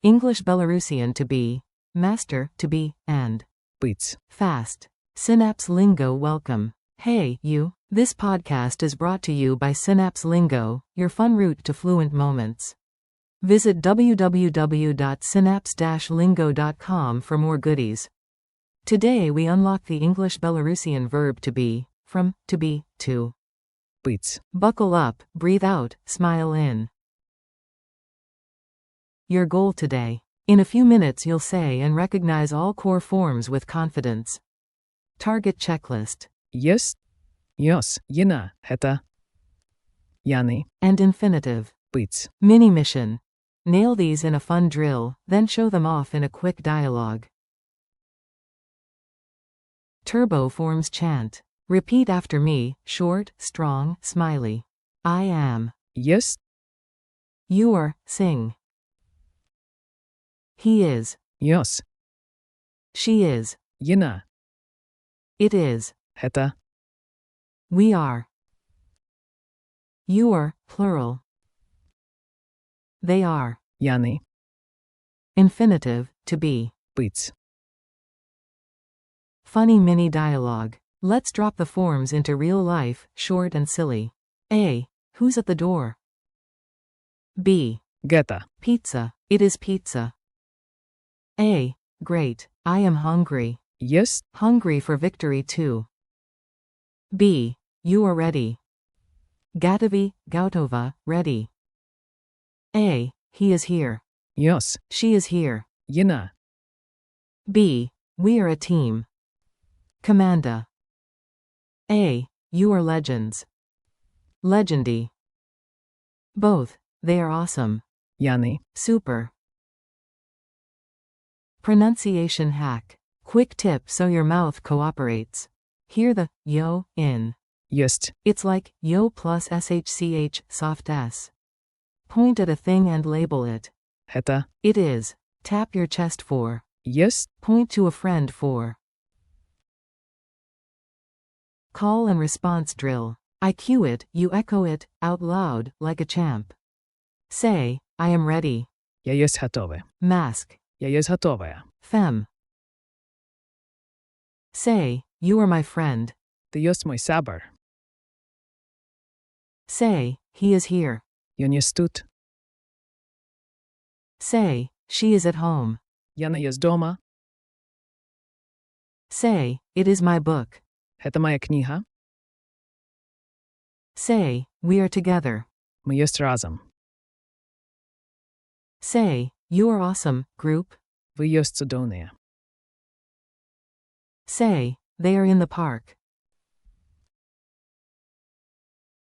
English Belarusian to be, master to be, and быць. fast. Synapse Lingo welcome. Hey, you. This podcast is brought to you by Synapse Lingo, your fun route to fluent moments. Visit www.synapse-lingo.com for more goodies. Today we unlock the English Belarusian verb to be, from to be to быць. buckle up, breathe out, smile in. Your goal today. In a few minutes you'll say and recognize all core forms with confidence. Target checklist. Jest, jos, jina, heta, jany, And infinitive. bыць. Mini mission. Nail these in a fun drill, then show them off in a quick dialogue. Turbo forms chant. Repeat after me, short, strong, smiley. I am. Jest, You are, sing. He is. jos, She is. jina, It is. heta, We are. You are, plural. They are. jany, Infinitive, to be. bыць. Funny mini dialogue. Let's drop the forms into real life, short and silly. A. Who's at the door? B. Geta, Pizza. It is pizza. A. Great. I am hungry. jest, Hungry for victory too. B. You are ready. Gotovi, gotova, ready. A. He is here. jos, She is here. jina, B. We are a team. Comanda. A. You are legends. Legendy. Both. They are awesome. jany, Super. Pronunciation hack. Quick tip so your mouth cooperates. Hear the yo in. jest, It's like yo plus shch soft s. Point at a thing and label it. heta, It is. Tap your chest for. jest, Point to a friend for. Call and response drill. I cue it, you echo it, out loud, like a champ. Say, I am ready. ja jest gotowy, Mask. ja jest gotowa, Fem. Say, you are my friend. ty jest mój sabar, Say, he is here. on jest tut, Say, she is at home. jana jest doma, Say, it is my book. heta moja kniha, Say, we are together. my jest razem, Say, you are awesome, group. wy jest cudownie, Say, they are in the park.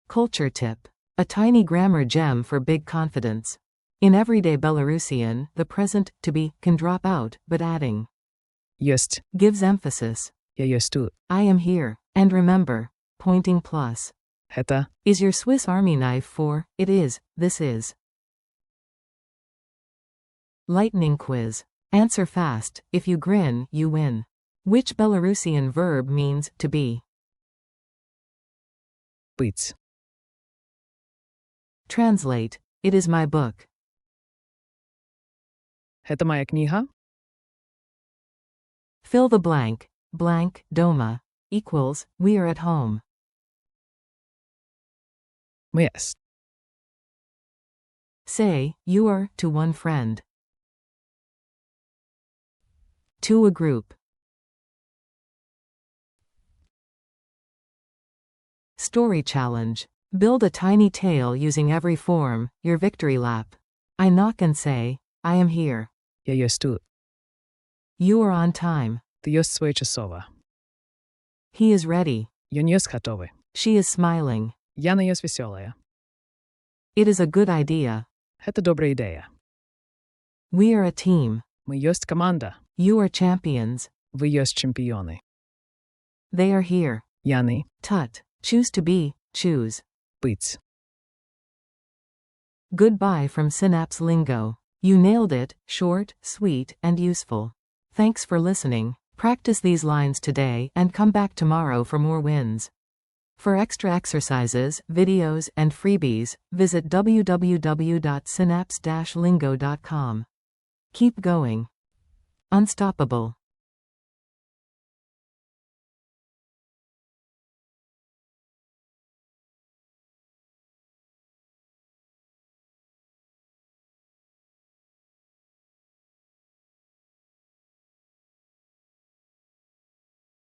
Culture tip. A tiny grammar gem for big confidence. In everyday Belarusian, the present, to be, can drop out, but adding jest, gives emphasis. ja jest tu, I am here. And remember, pointing plus heta, is your Swiss Army knife for, it is, this is. Lightning quiz. Answer fast. If you grin, you win. Which Belarusian verb means to be? bыць. Translate. It is my book. Heta moja kniha, Fill the blank. Blank, doma, equals, we are at home. my jest, Say, you are, to one friend. To a group. Story challenge. Build a tiny tale using every form, your victory lap. I knock and say, I am here. ja jest tu, You are on time. ty jest swojczasowa, He is ready. on jest gotowy, She is smiling. jana jest wesoła, It is a good idea. heta dobra idea, We are a team. my jest komanda, You are champions. wy jest czempiony, They are here. jany, Tut. Choose to be, choose. bıć. Goodbye from Synapse Lingo. You nailed it, short, sweet, and useful. Thanks for listening. Practice these lines today and come back tomorrow for more wins. For extra exercises, videos, and freebies, visit www.synapse-lingo.com. Keep going. Unstoppable.